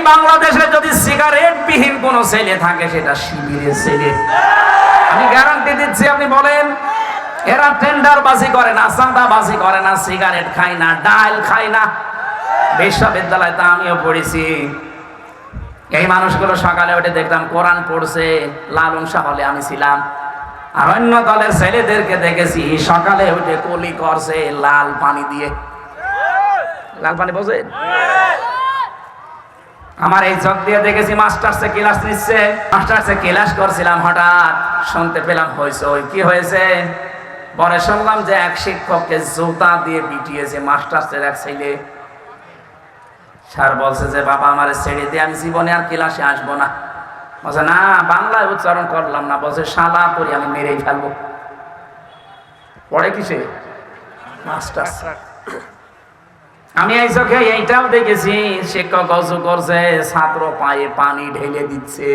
বাংলাদেশে যদি সিগারেট বিহীন কোন ছেলে থাকে সেটা শিবিরের ছেলে। আমি গ্যারান্টি দিচ্ছি। আপনি বলেন, এরা টেন্ডার বাজি করে না, চাঁদা বাজি করে না, সিগারেট খায় না, ডাল খায় না। বিশ্ববিদ্যালয়ে তা আমিও পড়েছি। এই মানুষগুলো সকালে উঠে দেখতাম কোরআন পড়ছে, লালন শাহ হলে আমি ছিলাম। আর অন্য দলের ছেলেদেরকে দেখেছি সকালে উঠে কলি করছে লাল পানি দিয়ে। লাল পানি বোঝেন? আমার এই চোখ দিয়ে দেখেছি মাস্টার্সে ক্লাস নিচ্ছে। মাস্টার্সে ক্লাস করছিলাম, হঠাৎ শুনতে পেলাম হয়েছে ওই কি হয়েছে। পরে শুনলাম যে এক শিক্ষককে জুতা দিয়ে পিটিয়েছে মাস্টার্সের এক ছেলে। স্যার বলছে যে বাবা আমার ছেড়ে দিয়ে, আমি জীবনে আর ক্লাসে আসবো না। বলছে না, বাংলায় উচ্চারণ করলাম না। বলছে শালা করি আমি মেরেই ফেলবো। পড়ে কিসে? মাস্টার্স। আমি এই চোখে এইটাও দেখেছি শিক্ষক অজু করছে, ছাত্র পায়ে পানি ঢেলে দিচ্ছে।